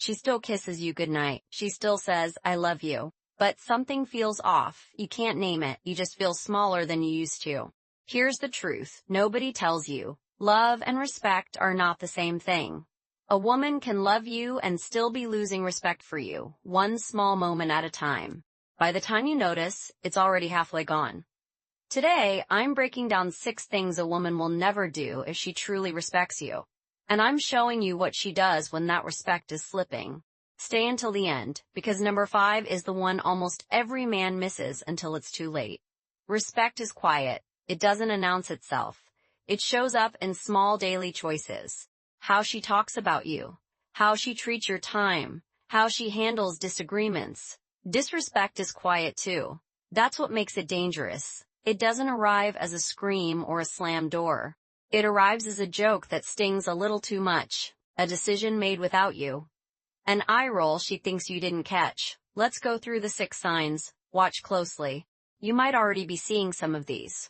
She still kisses you goodnight. She still says, I love you. But something feels off. You can't name it. You just feel smaller than you used to. Here's the truth. Nobody tells you. Love and respect are not the same thing. A woman can love you and still be losing respect for you, one small moment at a time. By the time you notice, it's already halfway gone. Today, I'm breaking down 6 things a woman will never do if she truly respects you. And I'm showing you what she does when that respect is slipping. Stay until the end, because number 5 is the one almost every man misses until it's too late. Respect is quiet. It doesn't announce itself. It shows up in small daily choices. How she talks about you. How she treats your time. How she handles disagreements. Disrespect is quiet too. That's what makes it dangerous. It doesn't arrive as a scream or a slammed door. It arrives as a joke that stings a little too much. A decision made without you. An eye roll she thinks you didn't catch. Let's go through the 6 signs. Watch closely. You might already be seeing some of these.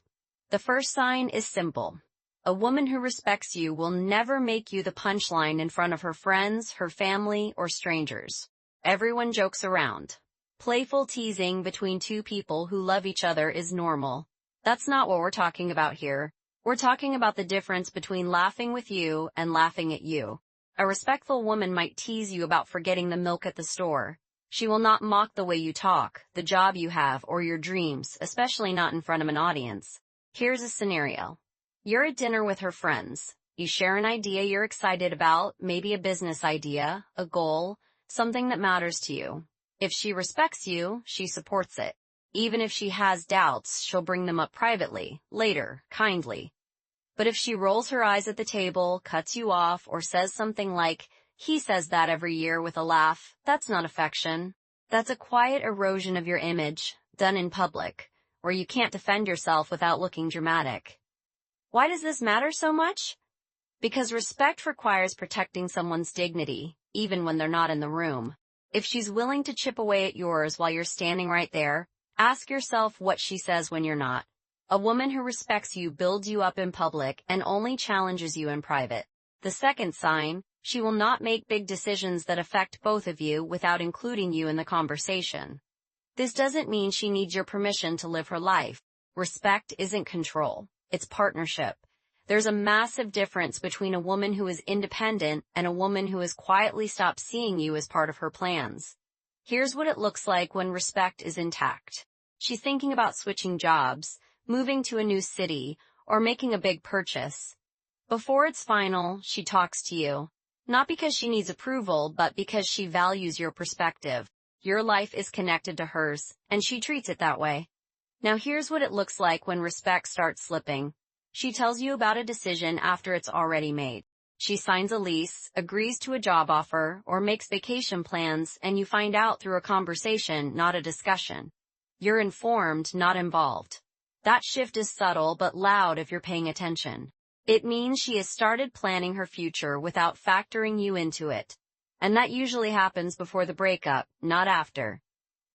The first sign is simple. A woman who respects you will never make you the punchline in front of her friends, her family, or strangers. Everyone jokes around. Playful teasing between 2 people who love each other is normal. That's not what we're talking about here. We're talking about the difference between laughing with you and laughing at you. A respectful woman might tease you about forgetting the milk at the store. She will not mock the way you talk, the job you have, or your dreams, especially not in front of an audience. Here's a scenario. You're at dinner with her friends. You share an idea you're excited about, maybe a business idea, a goal, something that matters to you. If she respects you, she supports it. Even if she has doubts, she'll bring them up privately, later, kindly. But if she rolls her eyes at the table, cuts you off, or says something like, he says that every year with a laugh, that's not affection. That's a quiet erosion of your image, done in public, where you can't defend yourself without looking dramatic. Why does this matter so much? Because respect requires protecting someone's dignity, even when they're not in the room. If she's willing to chip away at yours while you're standing right there, ask yourself what she says when you're not. A woman who respects you builds you up in public and only challenges you in private. The second sign, she will not make big decisions that affect both of you without including you in the conversation. This doesn't mean she needs your permission to live her life. Respect isn't control. It's partnership. There's a massive difference between a woman who is independent and a woman who has quietly stopped seeing you as part of her plans. Here's what it looks like when respect is intact. She's thinking about switching jobs, moving to a new city, or making a big purchase. Before it's final, she talks to you. Not because she needs approval, but because she values your perspective. Your life is connected to hers, and she treats it that way. Now here's what it looks like when respect starts slipping. She tells you about a decision after it's already made. She signs a lease, agrees to a job offer, or makes vacation plans, and you find out through a conversation, not a discussion. You're informed, not involved. That shift is subtle but loud if you're paying attention. It means she has started planning her future without factoring you into it. And that usually happens before the breakup, not after.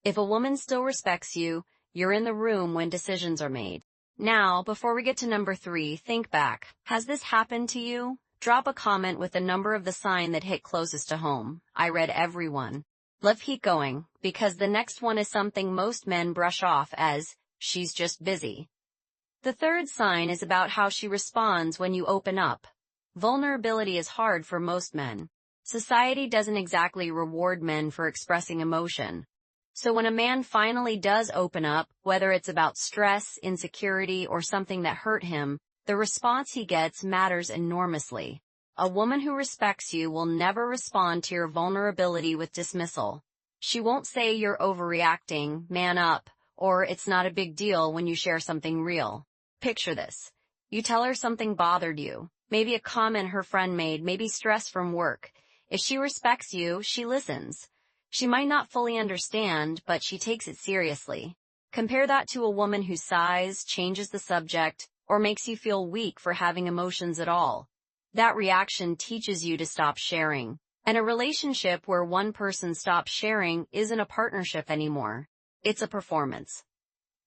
If a woman still respects you, you're in the room when decisions are made. Now, before we get to number 3, think back. Has this happened to you? Drop a comment with the number of the sign that hit closest to home. I read every one. Let's keep going, because the next one is something most men brush off as, she's just busy. The third sign is about how she responds when you open up. Vulnerability is hard for most men. Society doesn't exactly reward men for expressing emotion. So when a man finally does open up, whether it's about stress, insecurity, or something that hurt him, the response he gets matters enormously. A woman who respects you will never respond to your vulnerability with dismissal. She won't say you're overreacting, man up, or it's not a big deal when you share something real. Picture this. You tell her something bothered you, maybe a comment her friend made, maybe stress from work. If she respects you, she listens. She might not fully understand, but she takes it seriously. Compare that to a woman who sighs, changes the subject, or makes you feel weak for having emotions at all. That reaction teaches you to stop sharing. And a relationship where one person stops sharing isn't a partnership anymore. It's a performance.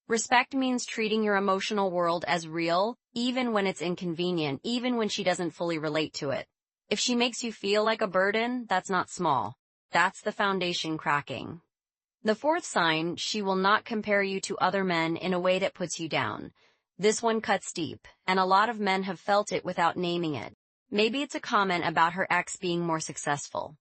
Respect means treating your emotional world as real, even when it's inconvenient, even when she doesn't fully relate to it. If she makes you feel like a burden, that's not small. That's the foundation cracking. The fourth sign, she will not compare you to other men in a way that puts you down. This one cuts deep, and a lot of men have felt it without naming it. Maybe it's a comment about her ex being more successful.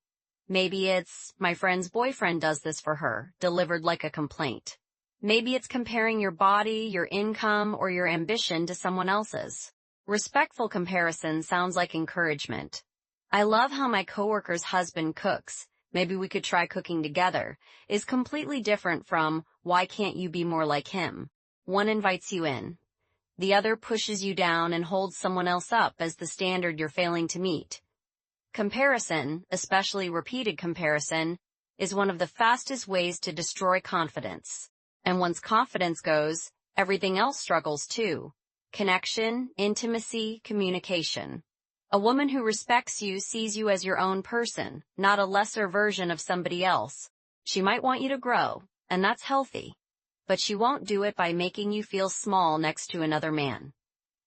Maybe it's, my friend's boyfriend does this for her, delivered like a complaint. Maybe it's comparing your body, your income, or your ambition to someone else's. Respectful comparison sounds like encouragement. I love how my coworker's husband cooks. Maybe we could try cooking together, is completely different from, why can't you be more like him? One invites you in. The other pushes you down and holds someone else up as the standard you're failing to meet. Comparison, especially repeated comparison, is one of the fastest ways to destroy confidence. And once confidence goes, everything else struggles too. Connection, intimacy, communication. A woman who respects you sees you as your own person, not a lesser version of somebody else. She might want you to grow, and that's healthy. But she won't do it by making you feel small next to another man.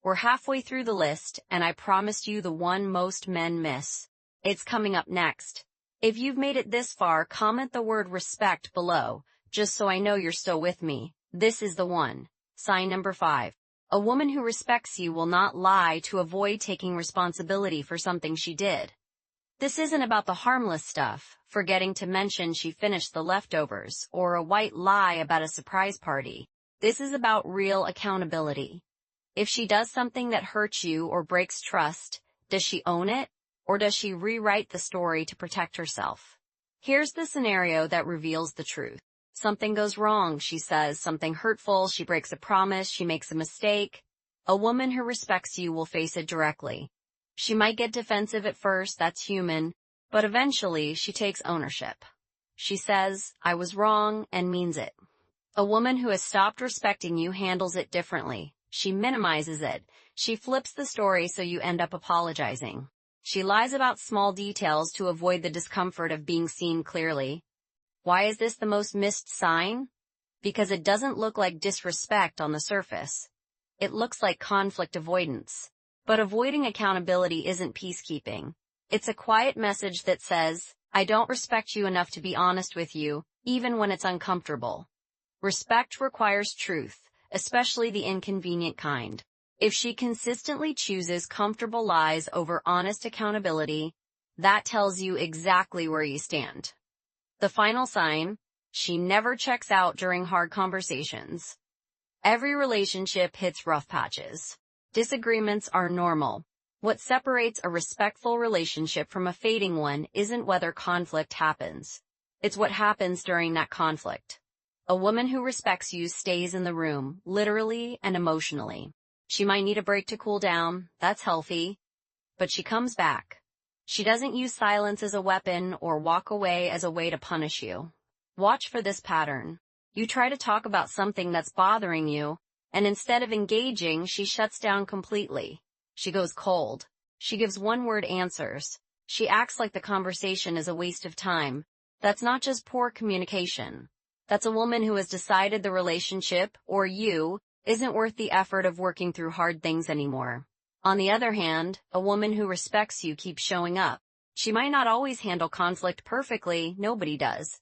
We're halfway through the list, and I promised you the one most men miss. It's coming up next. If you've made it this far, comment the word respect below, just so I know you're still with me. This is the one. Sign number 5. A woman who respects you will not lie to avoid taking responsibility for something she did. This isn't about the harmless stuff, forgetting to mention she finished the leftovers, or a white lie about a surprise party. This is about real accountability. If she does something that hurts you or breaks trust, does she own it, or does she rewrite the story to protect herself? Here's the scenario that reveals the truth. Something goes wrong, she says, something hurtful, she breaks a promise, she makes a mistake. A woman who respects you will face it directly. She might get defensive at first, that's human, but eventually she takes ownership. She says, I was wrong, and means it. A woman who has stopped respecting you handles it differently. She minimizes it. She flips the story so you end up apologizing. She lies about small details to avoid the discomfort of being seen clearly. Why is this the most missed sign? Because it doesn't look like disrespect on the surface. It looks like conflict avoidance. But avoiding accountability isn't peacekeeping. It's a quiet message that says, I don't respect you enough to be honest with you, even when it's uncomfortable. Respect requires truth, especially the inconvenient kind. If she consistently chooses comfortable lies over honest accountability, that tells you exactly where you stand. The final sign, she never checks out during hard conversations. Every relationship hits rough patches. Disagreements are normal. What separates a respectful relationship from a fading one isn't whether conflict happens. It's what happens during that conflict. A woman who respects you stays in the room, literally and emotionally. She might need a break to cool down, that's healthy, but she comes back. She doesn't use silence as a weapon or walk away as a way to punish you. Watch for this pattern. You try to talk about something that's bothering you, and instead of engaging, she shuts down completely. She goes cold. She gives one-word answers. She acts like the conversation is a waste of time. That's not just poor communication. That's a woman who has decided the relationship, or you, isn't worth the effort of working through hard things anymore. On the other hand, a woman who respects you keeps showing up. She might not always handle conflict perfectly, nobody does.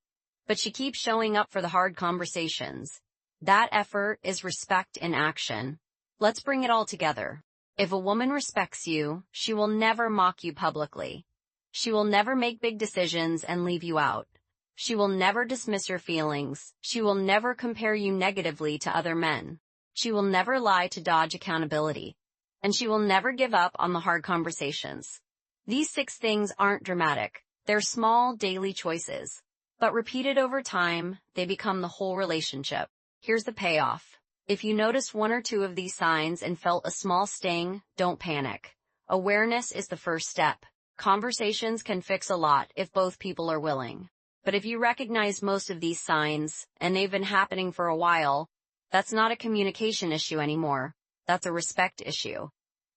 But she keeps showing up for the hard conversations. That effort is respect in action. Let's bring it all together. If a woman respects you, she will never mock you publicly. She will never make big decisions and leave you out. She will never dismiss your feelings. She will never compare you negatively to other men. She will never lie to dodge accountability. And she will never give up on the hard conversations. These 6 things aren't dramatic. They're small, daily choices. But repeated over time, they become the whole relationship. Here's the payoff. If you noticed 1 or 2 of these signs and felt a small sting, don't panic. Awareness is the first step. Conversations can fix a lot if both people are willing. But if you recognize most of these signs, and they've been happening for a while, that's not a communication issue anymore. That's a respect issue.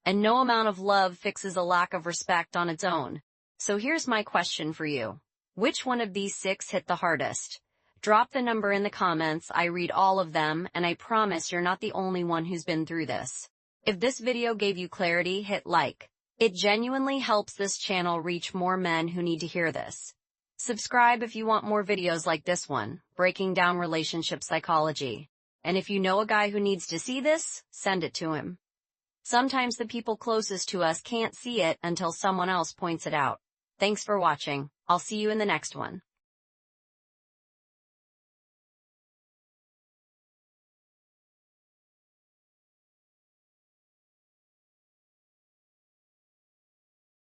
And no amount of love fixes a lack of respect on its own. So here's my question for you. Which one of these 6 hit the hardest? Drop the number in the comments. I read all of them, and I promise you're not the only one who's been through this. If this video gave you clarity, hit like. It genuinely helps this channel reach more men who need to hear this. Subscribe if you want more videos like this one, breaking down relationship psychology. And if you know a guy who needs to see this, send it to him. Sometimes the people closest to us can't see it until someone else points it out. Thanks for watching. I'll see you in the next one.